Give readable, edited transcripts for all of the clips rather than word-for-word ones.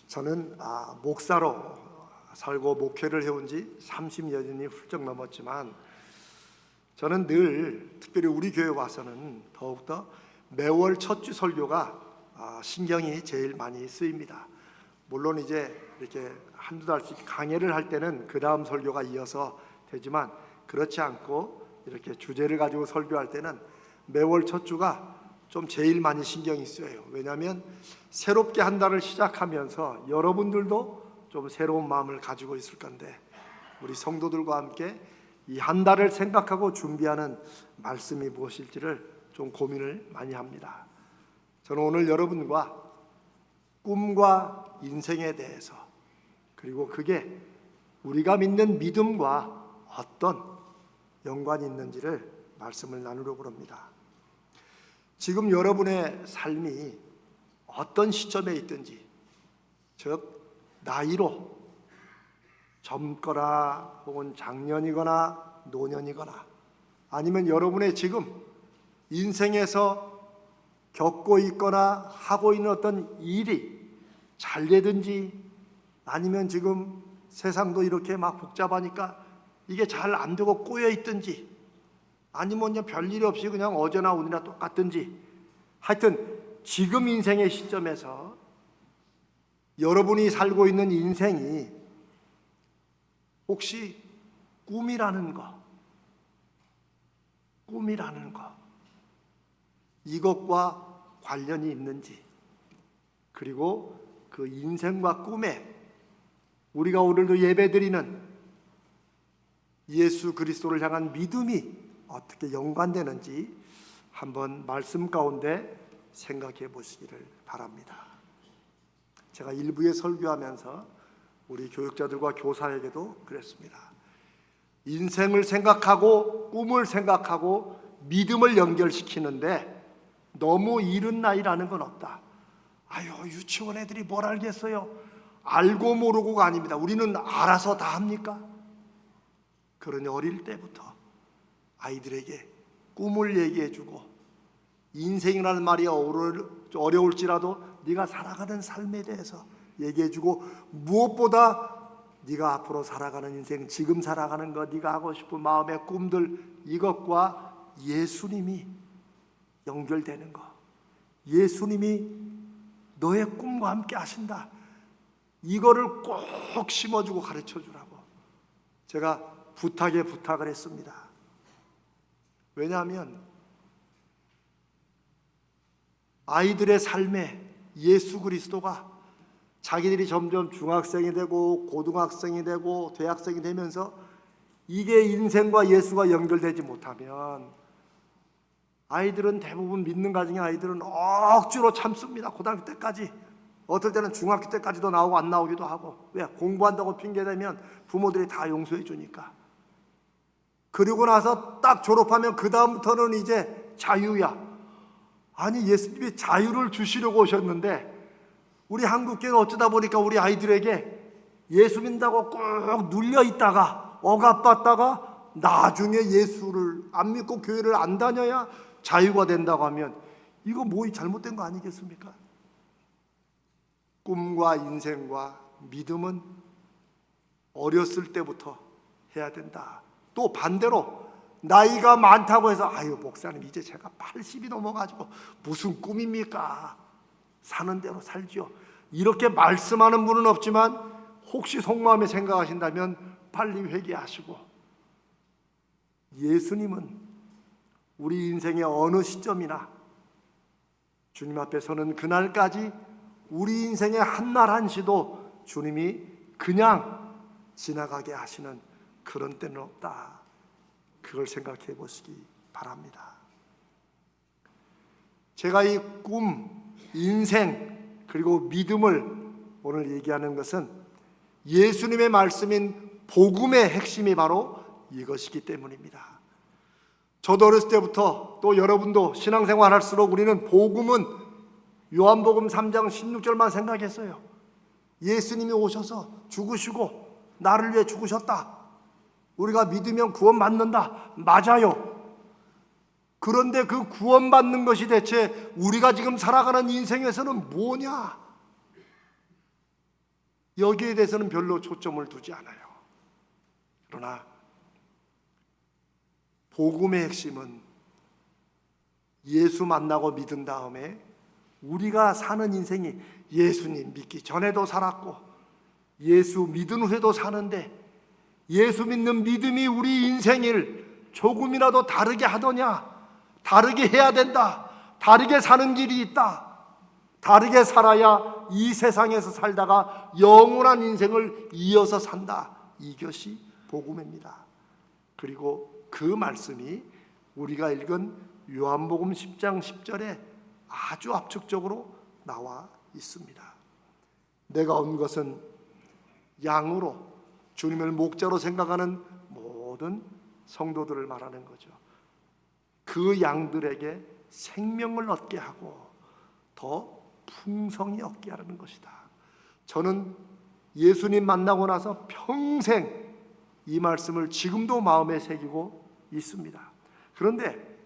저는 목사로 살고 목회를 해온 지 30여 년이 훌쩍 넘었지만 저는 늘 특별히 우리 교회 와서는 더욱더 매월 첫 주 설교가 신경이 제일 많이 쓰입니다. 물론 이제 이렇게 한두 달씩 강해를 할 때는 그 다음 설교가 이어서 되지만 그렇지 않고 이렇게 주제를 가지고 설교할 때는 매월 첫 주가 좀 제일 많이 신경이 쓰여요. 왜냐하면 새롭게 한 달을 시작하면서 여러분들도 좀 새로운 마음을 가지고 있을 건데 우리 성도들과 함께 이 한 달을 생각하고 준비하는 말씀이 무엇일지를 좀 고민을 많이 합니다. 저는 오늘 여러분과 꿈과 인생에 대해서 그리고 그게 우리가 믿는 믿음과 어떤 연관이 있는지를 말씀을 나누려고 합니다. 지금 여러분의 삶이 어떤 시점에 있든지, 즉 나이로 젊거나 혹은 장년이거나 노년이거나 아니면 여러분의 지금 인생에서 겪고 있거나 하고 있는 어떤 일이 잘 되든지 아니면 지금 세상도 이렇게 막 복잡하니까 이게 잘 안 되고 꼬여 있든지 아니면 그냥 별일 없이 그냥 어제나 오늘이나 똑같든지 하여튼 지금 인생의 시점에서 여러분이 살고 있는 인생이 혹시 꿈이라는 거 이것과 관련이 있는지 그리고 그 인생과 꿈에 우리가 오늘도 예배드리는 예수 그리스도를 향한 믿음이 어떻게 연관되는지 한번 말씀 가운데 생각해 보시기를 바랍니다. 제가 일부에 설교하면서 우리 교육자들과 교사에게도 그랬습니다. 인생을 생각하고 꿈을 생각하고 믿음을 연결시키는데 너무 이른 나이라는 건 없다. 아유, 유치원 애들이 뭘 알겠어요. 알고 모르고가 아닙니다. 우리는 알아서 다 합니까? 그러니 어릴 때부터 아이들에게 꿈을 얘기해주고 인생이라는 말이 어려울지라도 네가 살아가는 삶에 대해서 얘기해주고 무엇보다 네가 앞으로 살아가는 인생, 지금 살아가는 것, 네가 하고 싶은 마음의 꿈들 이것과 예수님이 연결되는 것, 예수님이 너의 꿈과 함께 하신다, 이거를 꼭 심어주고 가르쳐주라고 제가 부탁을 했습니다. 왜냐하면 아이들의 삶에 예수 그리스도가 자기들이 점점 중학생이 되고 고등학생이 되고 대학생이 되면서 이게 인생과 예수가 연결되지 못하면 아이들은 대부분 믿는 가정의 아이들은 억지로 참습니다. 고등학교 때까지, 어떨 때는 중학교 때까지도 나오고 안 나오기도 하고. 왜? 공부한다고 핑계대면 부모들이 다 용서해 주니까. 그리고 나서 딱 졸업하면 그 다음부터는 이제 자유야. 아니, 예수님이 자유를 주시려고 오셨는데 우리 한국교회는 어쩌다 보니까 우리 아이들에게 예수 믿는다고 꼭 눌려 있다가 억압받다가 나중에 예수를 안 믿고 교회를 안 다녀야 자유가 된다고 하면 이거 뭐 잘못된 거 아니겠습니까? 꿈과 인생과 믿음은 어렸을 때부터 해야 된다. 또 반대로 나이가 많다고 해서 아유 목사님 이제 제가 80이 넘어가지고 무슨 꿈입니까? 사는 대로 살죠. 이렇게 말씀하는 분은 없지만 혹시 속마음에 생각하신다면 빨리 회개하시고 예수님은 우리 인생의 어느 시점이나 주님 앞에 서는 그날까지 우리 인생의 한날 한시도 주님이 그냥 지나가게 하시는 그런 때는 없다. 그걸 생각해 보시기 바랍니다. 제가 이 꿈, 인생 그리고 믿음을 오늘 얘기하는 것은 예수님의 말씀인 복음의 핵심이 바로 이것이기 때문입니다. 저도 어렸을 때부터 또 여러분도 신앙생활 할수록 우리는 복음은 요한복음 3장 16절만 생각했어요. 예수님이 오셔서 죽으시고 나를 위해 죽으셨다. 우리가 믿으면 구원받는다. 맞아요. 그런데 그 구원받는 것이 대체 우리가 지금 살아가는 인생에서는 뭐냐? 여기에 대해서는 별로 초점을 두지 않아요. 그러나 복음의 핵심은 예수 만나고 믿은 다음에 우리가 사는 인생이 예수님 믿기 전에도 살았고 예수 믿은 후에도 사는데 예수 믿는 믿음이 우리 인생을 조금이라도 다르게 하더냐? 다르게 해야 된다. 다르게 사는 길이 있다. 다르게 살아야 이 세상에서 살다가 영원한 인생을 이어서 산다. 이것이 복음입니다. 그리고 그 말씀이 우리가 읽은 요한복음 10장 10절에 아주 압축적으로 나와 있습니다. 내가 온 것은 양으로, 주님을 목자로 생각하는 모든 성도들을 말하는 거죠. 그 양들에게 생명을 얻게 하고 더 풍성히 얻게 하는 것이다. 저는 예수님 만나고 나서 평생 이 말씀을 지금도 마음에 새기고 있습니다. 그런데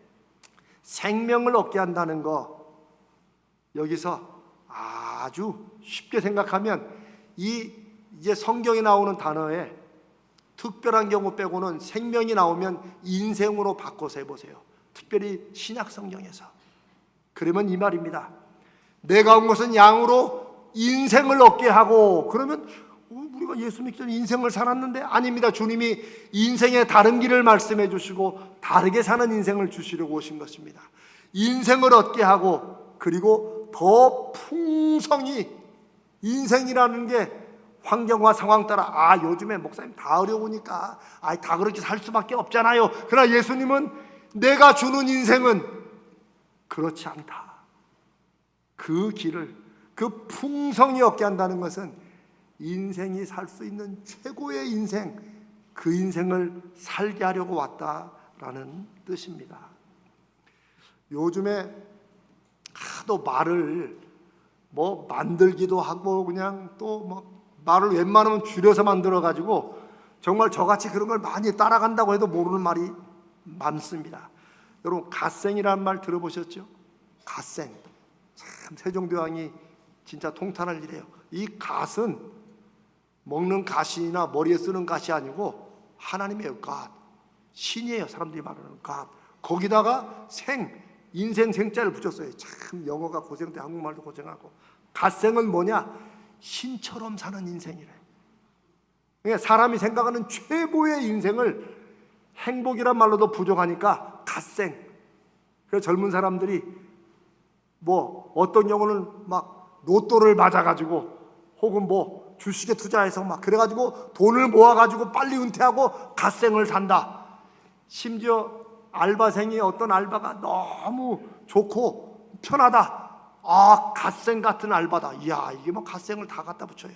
생명을 얻게 한다는 거, 여기서 아주 쉽게 생각하면 이제 성경에 나오는 단어에 특별한 경우 빼고는 생명이 나오면 인생으로 바꿔서 해보세요. 특별히 신약 성경에서. 그러면 이 말입니다. 내가 온 것은 양으로 인생을 얻게 하고, 그러면 우리가 예수 믿기 전에 인생을 살았는데, 아닙니다. 주님이 인생의 다른 길을 말씀해 주시고 다르게 사는 인생을 주시려고 오신 것입니다. 인생을 얻게 하고, 그리고 더 풍성히, 인생이라는 게 환경과 상황 따라 요즘에 목사님 다 어려우니까 다 그렇게 살 수밖에 없잖아요. 그러나 예수님은 내가 주는 인생은 그렇지 않다. 그 길을, 그 풍성히 얻게 한다는 것은 인생이 살 수 있는 최고의 인생, 그 인생을 살게 하려고 왔다라는 뜻입니다. 요즘에 하도 말을 만들기도 하고 그냥 또 말을 웬만하면 줄여서 만들어가지고 정말 저같이 그런 걸 많이 따라간다고 해도 모르는 말이 많습니다. 여러분, 갓생이라는 말 들어보셨죠? 갓생. 참 세종대왕이 진짜 통탄할 일이에요. 이 갓은 먹는 가시나 머리에 쓰는 가시 아니고 하나님의 갓, 신이에요. 사람들이 말하는 갓. 거기다가 인생 생자를 붙였어요. 참 영어가 고생돼, 한국말도 고생하고. 갓생은 뭐냐? 신처럼 사는 인생이래. 그러니까 사람이 생각하는 최고의 인생을, 행복이란 말로도 부족하니까 갓생. 그래서 젊은 사람들이 어떤 경우는 로또를 맞아가지고 혹은 주식에 투자해서 그래가지고 돈을 모아가지고 빨리 은퇴하고 갓생을 산다. 심지어 알바생이 어떤 알바가 너무 좋고 편하다. 갓생 같은 알바다. 이야, 이게 갓생을 다 갖다 붙여요.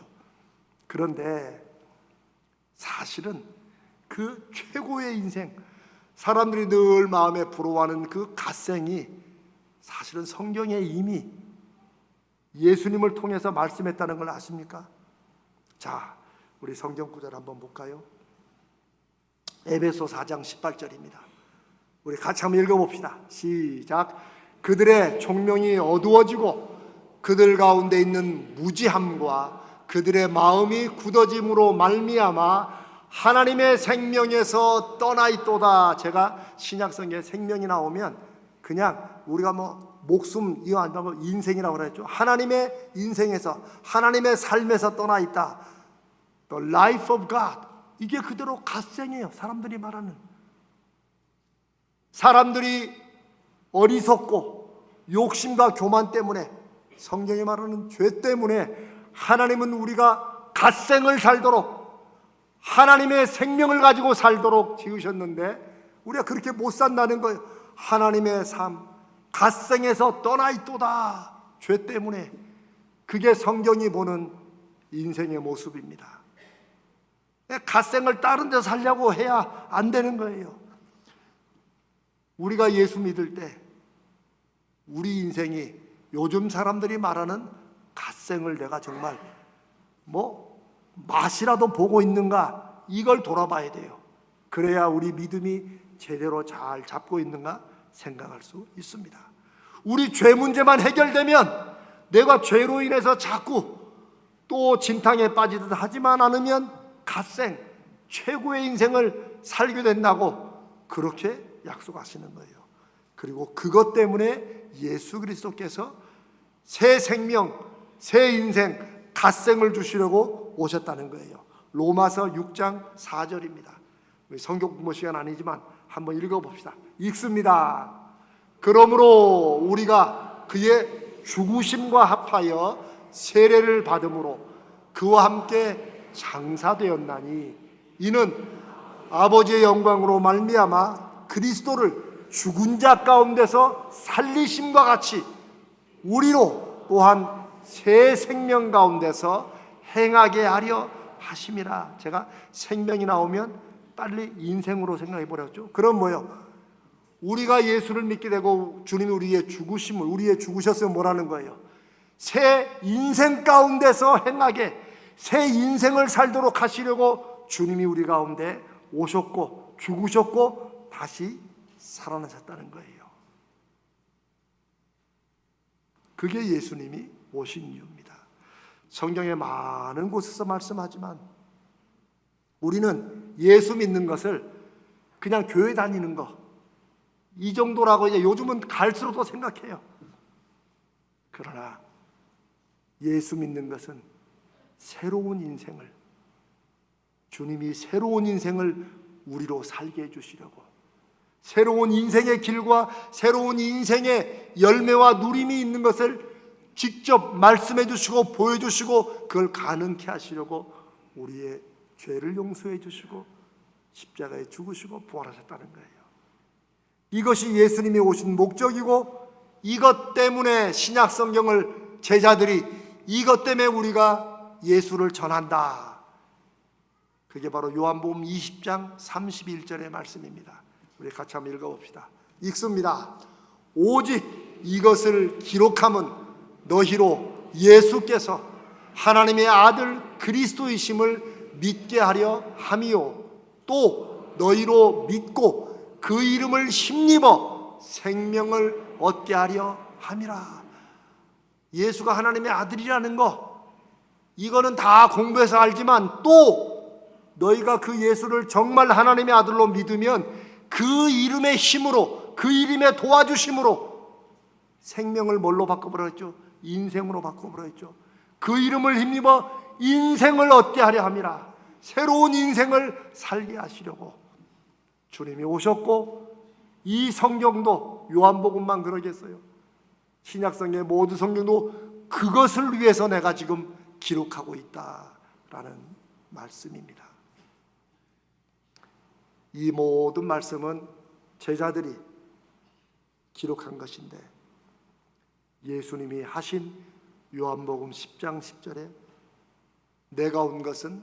그런데 사실은 그 최고의 인생, 사람들이 늘 마음에 부러워하는 그 갓생이 사실은 성경에 이미 예수님을 통해서 말씀했다는 걸 아십니까? 자, 우리 성경 구절 한번 볼까요? 에베소 4장 18절입니다. 우리 같이 한번 읽어봅시다. 시작. 그들의 총명이 어두워지고 그들 가운데 있는 무지함과 그들의 마음이 굳어짐으로 말미암아 하나님의 생명에서 떠나 있도다. 제가 신약성경에 생명이 나오면 그냥 우리가 목숨 이거 안 하고 인생이라고 그랬죠. 하나님의 인생에서, 하나님의 삶에서 떠나 있다. The life of God. 이게 그대로 갓생이에요. 사람들이 말하는. 사람들이 어리석고 욕심과 교만 때문에, 성경이 말하는 죄 때문에 하나님은 우리가 갓생을 살도록, 하나님의 생명을 가지고 살도록 지으셨는데 우리가 그렇게 못 산다는 거예요. 하나님의 삶, 갓생에서 떠나 있도다. 죄 때문에. 그게 성경이 보는 인생의 모습입니다. 갓생을 다른 데 살려고 해야 안 되는 거예요. 우리가 예수 믿을 때 우리 인생이 요즘 사람들이 말하는 갓생을 내가 정말 맛이라도 보고 있는가, 이걸 돌아봐야 돼요. 그래야 우리 믿음이 제대로 잘 잡고 있는가 생각할 수 있습니다. 우리 죄 문제만 해결되면, 내가 죄로 인해서 자꾸 또 진탕에 빠지듯 하지만 않으면 갓생 최고의 인생을 살게 된다고 그렇게 약속하시는 거예요. 그리고 그것 때문에 예수 그리스도께서 새 생명, 새 인생, 갓생을 주시려고 오셨다는 거예요. 로마서 6장 4절입니다. 성경 공부 시간 아니지만 한번 읽어봅시다. 읽습니다. 그러므로 우리가 그의 죽으심과 합하여 세례를 받음으로 그와 함께 장사되었나니 이는 아버지의 영광으로 말미암아 그리스도를 죽은 자 가운데서 살리심과 같이 우리로 또한 새 생명 가운데서 행하게 하려 하심이라. 제가 생명이 나오면 빨리 인생으로 생각해 보렸죠. 그럼 뭐요? 우리가 예수를 믿게 되고 주님이 우리의 죽으심을, 우리의 죽으셨으면 뭐라는 거예요? 새 인생 가운데서 행하게, 새 인생을 살도록 하시려고 주님이 우리 가운데 오셨고 죽으셨고 다시 살아나셨다는 거예요. 그게 예수님이 오신 이유입니다. 성경에 많은 곳에서 말씀하지만 우리는 예수 믿는 것을 그냥 교회 다니는 거, 이 정도라고 이제 요즘은 갈수록 더 생각해요. 그러나 예수 믿는 것은 새로운 인생을, 주님이 새로운 인생을 우리로 살게 해주시려고, 새로운 인생의 길과 새로운 인생의 열매와 누림이 있는 것을 직접 말씀해 주시고 보여주시고 그걸 가능케 하시려고 우리의 죄를 용서해 주시고 십자가에 죽으시고 부활하셨다는 거예요. 이것이 예수님이 오신 목적이고, 이것 때문에 신약 성경을 제자들이 이것 때문에 우리가 예수를 전한다. 그게 바로 요한복음 20장 31절의 말씀입니다. 우리 같이 한번 읽어봅시다. 읽습니다. 오직 이것을 기록함은 너희로 예수께서 하나님의 아들 그리스도이심을 믿게 하려 함이요 또 너희로 믿고 그 이름을 힘입어 생명을 얻게 하려 함이라. 예수가 하나님의 아들이라는 거, 이거는 다 공부해서 알지만 또 너희가 그 예수를 정말 하나님의 아들로 믿으면 그 이름의 힘으로, 그 이름의 도와주심으로 생명을 뭘로 바꿔버렸죠? 인생으로 바꿔버렸죠. 그 이름을 힘입어 인생을 얻게 하려 함이라. 새로운 인생을 살게 하시려고 주님이 오셨고, 이 성경도 요한복음만 그러겠어요? 신약성경의 모든 성경도 그것을 위해서 내가 지금 기록하고 있다라는 말씀입니다. 이 모든 말씀은 제자들이 기록한 것인데 예수님이 하신 요한복음 10장 10절에 내가 온 것은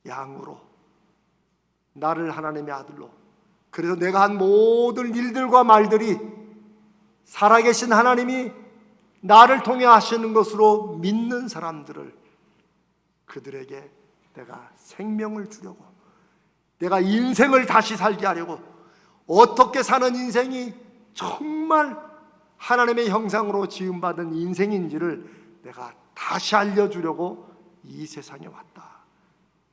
양으로, 나를 하나님의 아들로, 그래서 내가 한 모든 일들과 말들이 살아계신 하나님이 나를 통해 하시는 것으로 믿는 사람들을, 그들에게 내가 생명을 주려고, 내가 인생을 다시 살게 하려고, 어떻게 사는 인생이 정말 하나님의 형상으로 지음받은 인생인지를 내가 다시 알려주려고 이 세상에 왔다.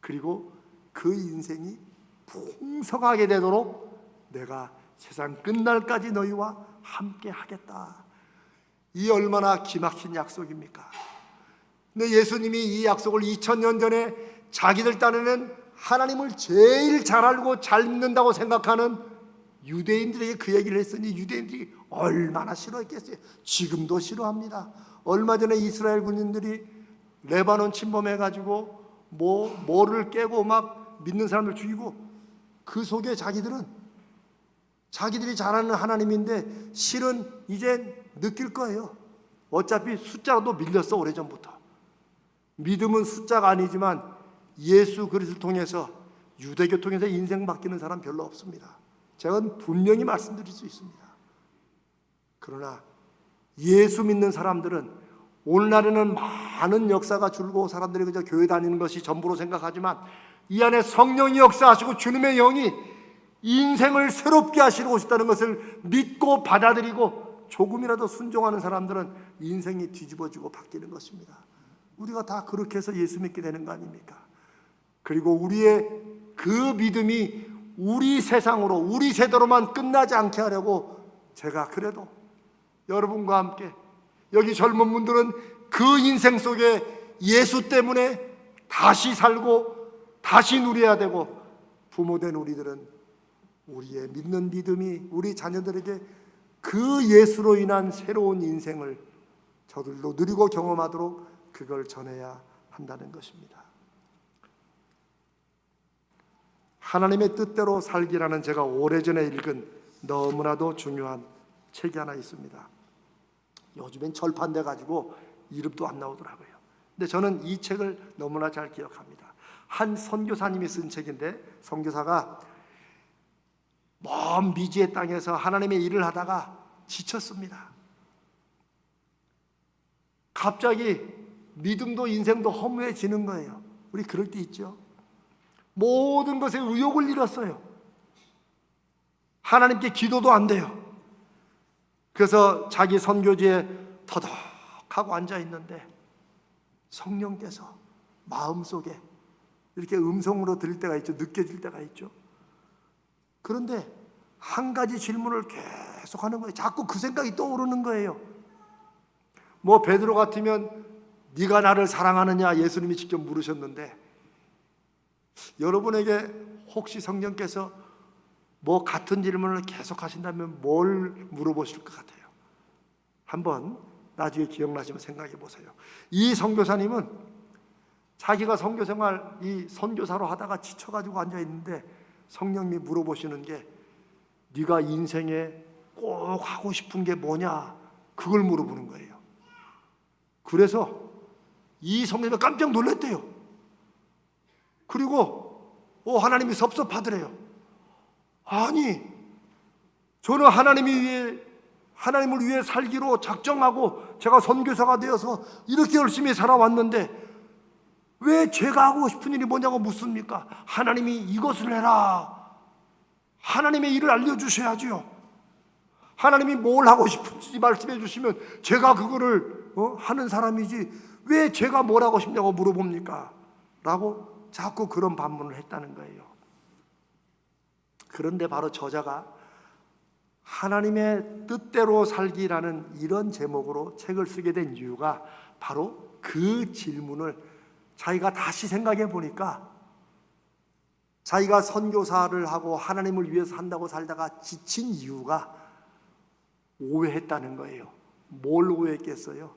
그리고 그 인생이 풍성하게 되도록 내가 세상 끝날까지 너희와 함께 하겠다. 이 얼마나 기막힌 약속입니까? 근데 예수님이 이 약속을 2000년 전에 자기들 딴에는 하나님을 제일 잘 알고 잘 믿는다고 생각하는 유대인들에게 그 얘기를 했으니 유대인들이 얼마나 싫어했겠어요. 지금도 싫어합니다. 얼마 전에 이스라엘 군인들이 레바논 침범해가지고 뭐를 깨고 막 믿는 사람들 죽이고, 그 속에 자기들이 잘 아는 하나님인데 실은 이제 느낄 거예요. 어차피 숫자도 밀렸어. 오래전부터. 믿음은 숫자가 아니지만 예수 그리스도를 통해서, 유대교 통해서 인생 바뀌는 사람 별로 없습니다. 제가 분명히 말씀드릴 수 있습니다. 그러나 예수 믿는 사람들은 오늘날에는 많은 역사가 줄고 사람들이 그저 교회 다니는 것이 전부로 생각하지만 이 안에 성령이 역사하시고 주님의 영이 인생을 새롭게 하시러 오셨다는 것을 믿고 받아들이고 조금이라도 순종하는 사람들은 인생이 뒤집어지고 바뀌는 것입니다. 우리가 다 그렇게 해서 예수 믿게 되는 거 아닙니까? 그리고 우리의 그 믿음이 우리 세상으로, 우리 세대로만 끝나지 않게 하려고 제가 그래도 여러분과 함께, 여기 젊은 분들은 그 인생 속에 예수 때문에 다시 살고 다시 누려야 되고, 부모된 우리들은 우리의 믿는 믿음이 우리 자녀들에게 그 예수로 인한 새로운 인생을 저들도 누리고 경험하도록 그걸 전해야 한다는 것입니다. 하나님의 뜻대로 살기라는 제가 오래전에 읽은 너무나도 중요한 책이 하나 있습니다. 요즘엔 절판돼 가지고 이름도 안 나오더라고요. 근데 저는 이 책을 너무나 잘 기억합니다. 한 선교사님이 쓴 책인데, 선교사가 먼 미지의 땅에서 하나님의 일을 하다가 지쳤습니다. 갑자기 믿음도 인생도 허무해지는 거예요. 우리 그럴 때 있죠. 모든 것에 의욕을 잃었어요. 하나님께 기도도 안 돼요. 그래서 자기 선교지에 터덕하고 앉아 있는데 성령께서 마음속에 이렇게 음성으로 들릴 때가 있죠. 느껴질 때가 있죠. 그런데 한 가지 질문을 계속 하는 거예요. 자꾸 그 생각이 떠오르는 거예요. 뭐 베드로 같으면 네가 나를 사랑하느냐 예수님이 직접 물으셨는데, 여러분에게 혹시 성령께서 뭐 같은 질문을 계속 하신다면 뭘 물어보실 것 같아요? 한번 나중에 기억나시면 생각해 보세요. 이 선교사님은 자기가 선교생활 이 선교사로 하다가 지쳐가지고 앉아 있는데 성령님이 물어보시는 게, 네가 인생에 꼭 하고 싶은 게 뭐냐, 그걸 물어보는 거예요. 그래서 이 성령님이 깜짝 놀랐대요. 그리고 하나님이 섭섭하더래요. 아니, 저는 하나님을 위해 살기로 작정하고 제가 선교사가 되어서 이렇게 열심히 살아왔는데 왜 제가 하고 싶은 일이 뭐냐고 묻습니까? 하나님이 이것을 해라, 하나님의 일을 알려주셔야지요. 하나님이 뭘 하고 싶은지 말씀해 주시면 제가 그거를 하는 사람이지 왜 제가 뭘 하고 싶냐고 물어봅니까? 라고 자꾸 그런 반문을 했다는 거예요. 그런데 바로 저자가 하나님의 뜻대로 살기라는 이런 제목으로 책을 쓰게 된 이유가 바로 그 질문을 자기가 다시 생각해 보니까, 자기가 선교사를 하고 하나님을 위해서 한다고 살다가 지친 이유가 오해했다는 거예요. 뭘 오해했겠어요?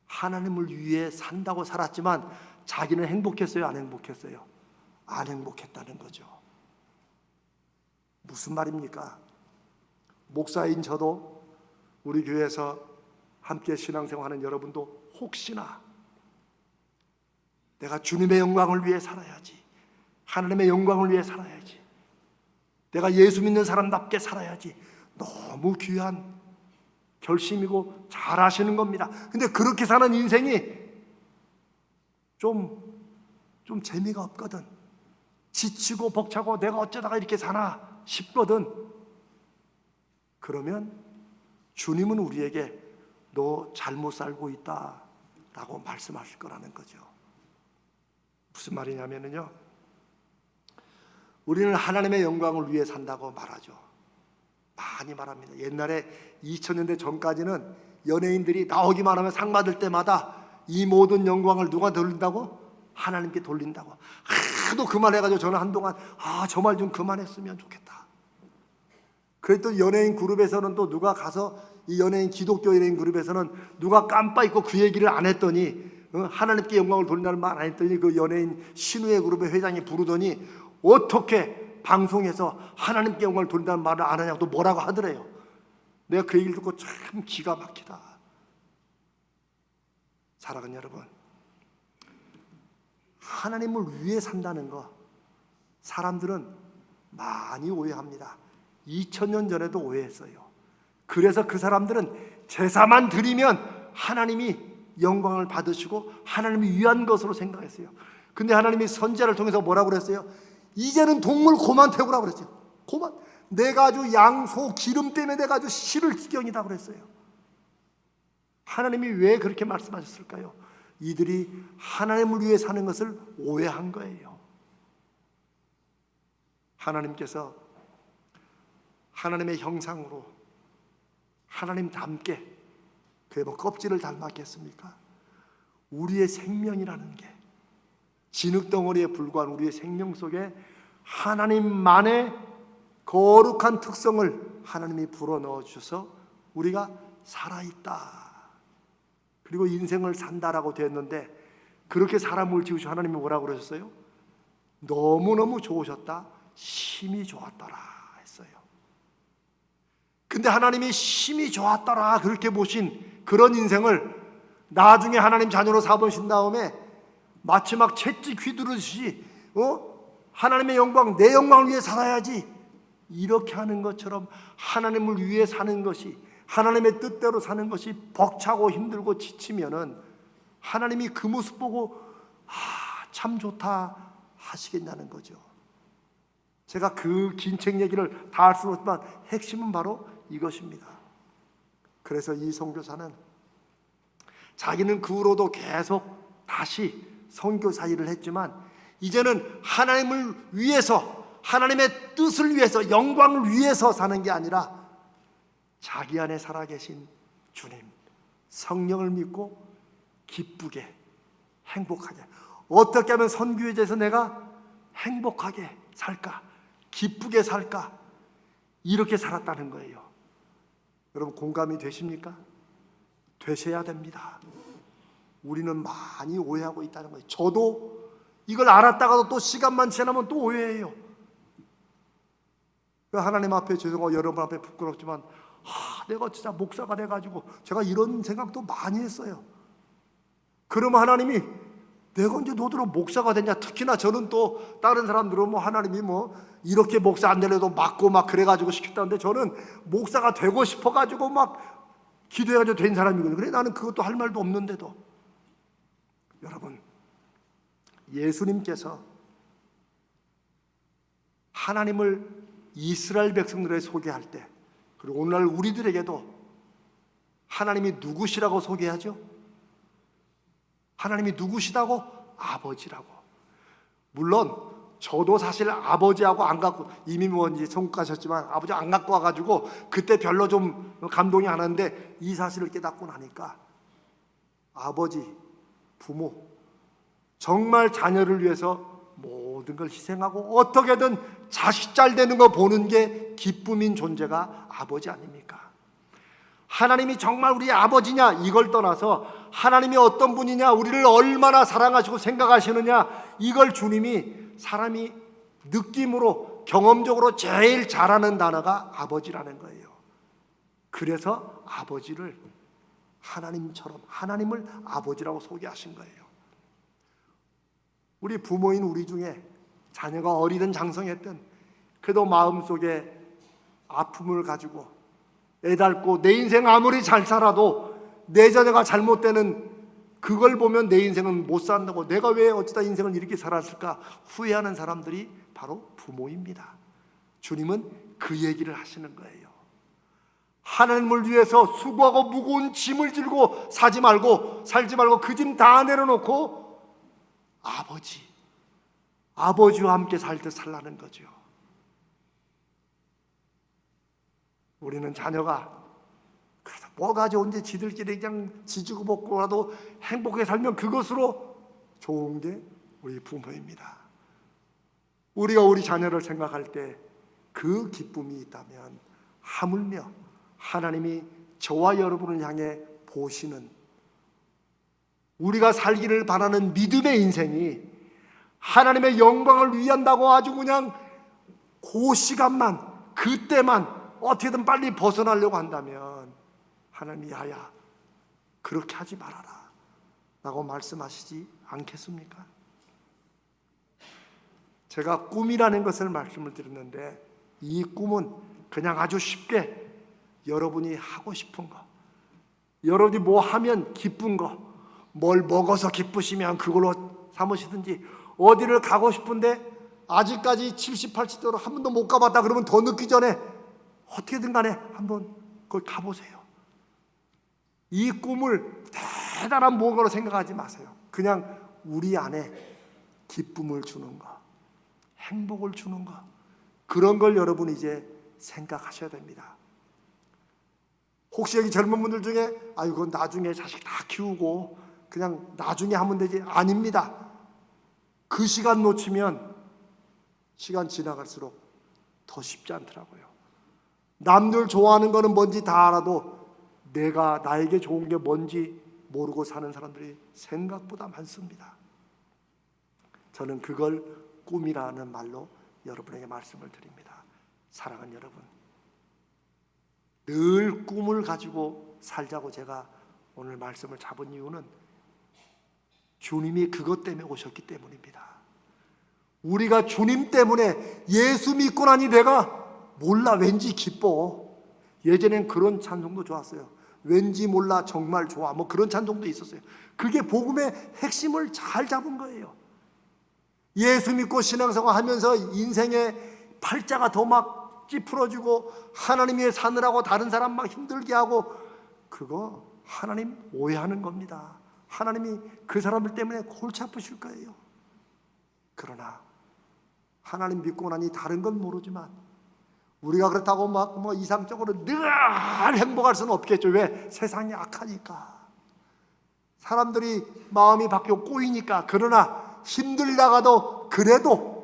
하나님을 위해 산다고 살았지만 자기는 행복했어요? 안 행복했어요? 안 행복했다는 거죠. 무슨 말입니까? 목사인 저도, 우리 교회에서 함께 신앙생활하는 여러분도 혹시나 내가 주님의 영광을 위해 살아야지, 하나님의 영광을 위해 살아야지, 내가 예수 믿는 사람답게 살아야지, 너무 귀한 결심이고 잘 아시는 겁니다. 근데 그렇게 사는 인생이 좀 재미가 없거든. 지치고 벅차고 내가 어쩌다가 이렇게 사나 싶거든. 그러면 주님은 우리에게 너 잘못 살고 있다 라고 말씀하실 거라는 거죠. 무슨 말이냐면요, 우리는 하나님의 영광을 위해 산다고 말하죠. 많이 말합니다. 옛날에 2000년대 전까지는 연예인들이 나오기만 하면 상 받을 때마다 이 모든 영광을 누가 돌린다고? 하나님께 돌린다고. 하도 그만해가지고 저는 한동안 저 말 좀 그만했으면 좋겠다. 그랬더니 연예인 그룹에서는 또 누가 가서, 이 연예인 기독교 연예인 그룹에서는 누가 깜빡 잊고 그 얘기를 안 했더니, 하나님께 영광을 돌린다는 말 안 했더니 그 연예인 신우의 그룹의 회장이 부르더니 어떻게 방송에서 하나님께 영광을 돌린다는 말을 안 하냐고 또 뭐라고 하더래요. 내가 그 얘기를 듣고 참 기가 막히다. 사랑하는 여러분, 하나님을 위해 산다는 거 사람들은 많이 오해합니다. 2000년 전에도 오해했어요. 그래서 그 사람들은 제사만 드리면 하나님이 영광을 받으시고 하나님이 위한 것으로 생각했어요. 근데 하나님이 선지자를 통해서 뭐라고 그랬어요? 이제는 동물 고만 태우라고 그랬어요. 고만. 내가 아주 양소 기름 때문에 내가 아주 싫을 지경이다 그랬어요. 하나님이 왜 그렇게 말씀하셨을까요? 이들이 하나님을 위해 사는 것을 오해한 거예요. 하나님께서 하나님의 형상으로 하나님 닮게, 그게 뭐 껍질을 닮았겠습니까? 우리의 생명이라는 게, 진흙덩어리에 불과한 우리의 생명 속에 하나님만의 거룩한 특성을 하나님이 불어넣어 주셔서 우리가 살아있다, 그리고 인생을 산다라고 되었는데, 그렇게 사람을 지으시고 하나님이 뭐라고 그러셨어요? 너무너무 좋으셨다, 심히 좋았더라 했어요. 근데 하나님이 심히 좋았더라 그렇게 보신 그런 인생을 나중에 하나님 자녀로 삼으신 다음에 마치 막 채찍 휘두르듯이 하나님의 영광, 내 영광을 위해 살아야지, 이렇게 하는 것처럼 하나님을 위해 사는 것이, 하나님의 뜻대로 사는 것이 벅차고 힘들고 지치면은 하나님이 그 모습 보고 참 좋다 하시겠냐는 거죠. 제가 그 긴 책 얘기를 다 할 수는 없지만 핵심은 바로 이것입니다. 그래서 이 선교사는 자기는 그 후로도 계속 다시 선교사 일을 했지만, 이제는 하나님을 위해서, 하나님의 뜻을 위해서, 영광을 위해서 사는 게 아니라 자기 안에 살아계신 주님, 성령을 믿고 기쁘게, 행복하게, 어떻게 하면 선교에 대해서 내가 행복하게 살까, 기쁘게 살까, 이렇게 살았다는 거예요. 여러분 공감이 되십니까? 되셔야 됩니다. 우리는 많이 오해하고 있다는 거예요. 저도 이걸 알았다가도 또 시간만 지나면 또 오해해요. 하나님 앞에 죄송하고 여러분 앞에 부끄럽지만 내가 진짜 목사가 돼가지고 제가 이런 생각도 많이 했어요. 그러면 하나님이 내가 언제 너더러 목사가 됐냐. 특히나 저는 또 다른 사람들은 하나님이 이렇게 목사 안 되려도 맞고 막 그래가지고 시켰다는데, 저는 목사가 되고 싶어가지고 막 기도해가지고 된 사람이거든요. 그래 나는 그것도 할 말도 없는데도. 여러분, 예수님께서 하나님을 이스라엘 백성들에게 소개할 때, 그리고 오늘날 우리들에게도 하나님이 누구시라고 소개하죠? 하나님이 누구시다고? 아버지라고. 물론 저도 사실 아버지하고 안 갖고, 이미 이제 천국 가셨지만 아버지 안 갖고 와가지고 그때 별로 좀 감동이 안 왔는데, 이 사실을 깨닫고 나니까 아버지, 부모, 정말 자녀를 위해서 모든 걸 희생하고 어떻게든 자식 잘 되는 거 보는 게 기쁨인 존재가 아버지 아닙니까? 하나님이 정말 우리의 아버지냐, 이걸 떠나서 하나님이 어떤 분이냐, 우리를 얼마나 사랑하시고 생각하시느냐, 이걸 주님이, 사람이 느낌으로 경험적으로 제일 잘하는 단어가 아버지라는 거예요. 그래서 아버지를 하나님처럼, 하나님을 아버지라고 소개하신 거예요. 우리 부모인 우리 중에 자녀가 어리든 장성했든 그래도 마음속에 아픔을 가지고 애달고, 내 인생 아무리 잘 살아도 내 자녀가 잘못되는 그걸 보면 내 인생은 못 산다고, 내가 왜 어쩌다 인생을 이렇게 살았을까 후회하는 사람들이 바로 부모입니다. 주님은 그 얘기를 하시는 거예요. 하나님을 위해서 수고하고 무거운 짐을 들고 살지 말고 그 짐 다 내려놓고 아버지와 함께 살 때 살라는 거죠. 우리는 자녀가 그래서 뭐 가져온지 지들끼리 그냥 지지고 먹고라도 행복하게 살면 그것으로 좋은 게 우리 부모입니다. 우리가 우리 자녀를 생각할 때 그 기쁨이 있다면, 하물며 하나님이 저와 여러분을 향해 보시는, 우리가 살기를 바라는 믿음의 인생이 하나님의 영광을 위한다고 아주 그냥 그 시간만, 그때만 어떻게든 빨리 벗어나려고 한다면 하나님이 야야 그렇게 하지 말아라 라고 말씀하시지 않겠습니까? 제가 꿈이라는 것을 말씀을 드렸는데, 이 꿈은 그냥 아주 쉽게 여러분이 하고 싶은 거, 여러분이 뭐 하면 기쁜 거, 뭘 먹어서 기쁘시면 그걸로 삼으시든지, 어디를 가고 싶은데 아직까지 70, 80도로 한 번도 못 가봤다 그러면 더 늦기 전에 어떻게든 간에 한번 거기 가보세요. 이 꿈을 대단한 무언가로 생각하지 마세요. 그냥 우리 안에 기쁨을 주는 거, 행복을 주는 거, 그런 걸 여러분 이제 생각하셔야 됩니다. 혹시 여기 젊은 분들 중에 그건 나중에 자식 다 키우고 그냥 나중에 하면 되지, 아닙니다. 그 시간 놓치면 시간 지나갈수록 더 쉽지 않더라고요. 남들 좋아하는 거는 뭔지 다 알아도 나에게 좋은 게 뭔지 모르고 사는 사람들이 생각보다 많습니다. 저는 그걸 꿈이라는 말로 여러분에게 말씀을 드립니다. 사랑하는 여러분, 늘 꿈을 가지고 살자고 제가 오늘 말씀을 잡은 이유는 주님이 그것 때문에 오셨기 때문입니다. 우리가 주님 때문에, 예수 믿고 나니 내가 몰라 왠지 기뻐. 예전엔 그런 찬송도 좋았어요. 왠지 몰라 정말 좋아, 뭐 그런 찬송도 있었어요. 그게 복음의 핵심을 잘 잡은 거예요. 예수 믿고 신앙생활 하면서 인생의 팔자가 더 막 찌푸러지고 하나님 위해 사느라고 다른 사람 막 힘들게 하고, 그거 하나님 오해하는 겁니다. 하나님이 그 사람들 때문에 골치 아프실 거예요. 그러나 하나님 믿고 나니 다른 건 모르지만 우리가 그렇다고 막 이상적으로 늘 행복할 수는 없겠죠. 왜? 세상이 악하니까, 사람들이 마음이 바뀌고 꼬이니까. 그러나 힘들다가도 그래도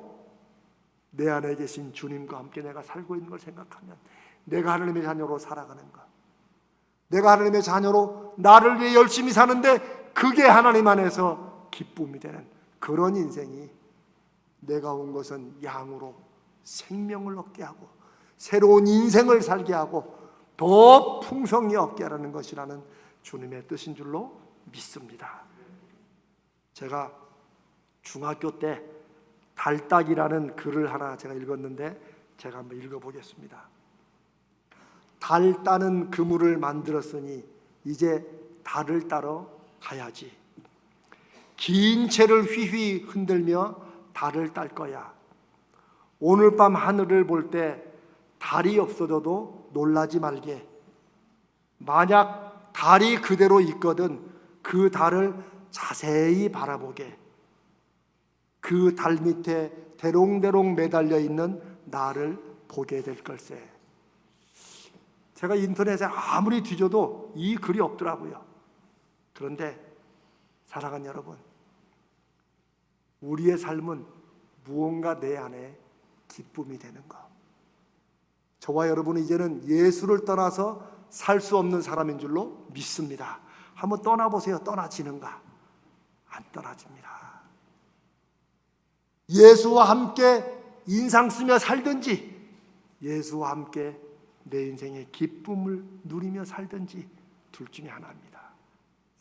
내 안에 계신 주님과 함께 내가 살고 있는 걸 생각하면, 내가 하나님의 자녀로 살아가는 것, 내가 하나님의 자녀로 나를 위해 열심히 사는데 그게 하나님 안에서 기쁨이 되는 그런 인생이, 내가 온 것은 양으로 생명을 얻게 하고 새로운 인생을 살게 하고 더 풍성히 얻게 하라는 것이라는 주님의 뜻인 줄로 믿습니다. 제가 중학교 때 달딱이라는 글을 하나 제가 읽었는데 제가 한번 읽어보겠습니다. 달 따는 그물을 만들었으니 이제 달을 따러 가야지. 긴 채를 휘휘 흔들며 달을 딸 거야. 오늘 밤 하늘을 볼 때 달이 없어져도 놀라지 말게. 만약 달이 그대로 있거든 그 달을 자세히 바라보게. 그 달 밑에 대롱대롱 매달려 있는 나를 보게 될 걸세. 제가 인터넷에 아무리 뒤져도 이 글이 없더라고요. 그런데 사랑하는 여러분, 우리의 삶은 무언가 내 안에 기쁨이 되는 것. 저와 여러분은 이제는 예수를 떠나서 살 수 없는 사람인 줄로 믿습니다. 한번 떠나보세요. 떠나지는가? 안 떠나집니다. 예수와 함께 인상 쓰며 살든지, 예수와 함께 내 인생의 기쁨을 누리며 살든지, 둘 중에 하나입니다.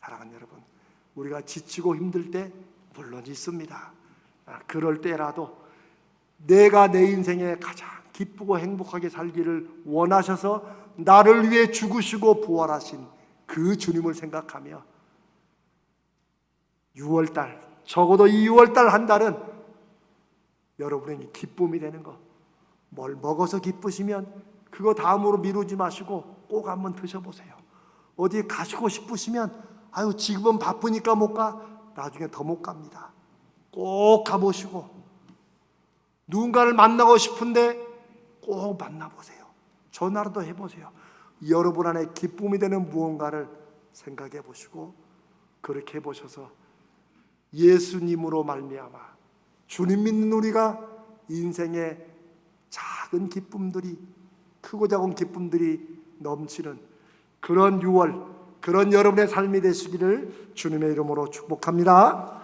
사랑하는 여러분, 우리가 지치고 힘들 때 물론 있습니다. 그럴 때라도 내가 내 인생에 가장 기쁘고 행복하게 살기를 원하셔서 나를 위해 죽으시고 부활하신 그 주님을 생각하며 6월달, 적어도 이 6월달 한 달은 여러분에게 기쁨이 되는 거, 뭘 먹어서 기쁘시면 그거 다음으로 미루지 마시고 꼭 한번 드셔보세요. 어디 가시고 싶으시면 지금은 바쁘니까 못 가, 나중에 더 못 갑니다. 꼭 가보시고, 누군가를 만나고 싶은데 꼭 만나보세요. 전화라도 해보세요. 여러분 안에 기쁨이 되는 무언가를 생각해 보시고, 그렇게 해보셔서 예수님으로 말미암아 주님 믿는 우리가 인생의 작은 기쁨들이, 크고 작은 기쁨들이 넘치는 그런 6월, 그런 여러분의 삶이 되시기를 주님의 이름으로 축복합니다.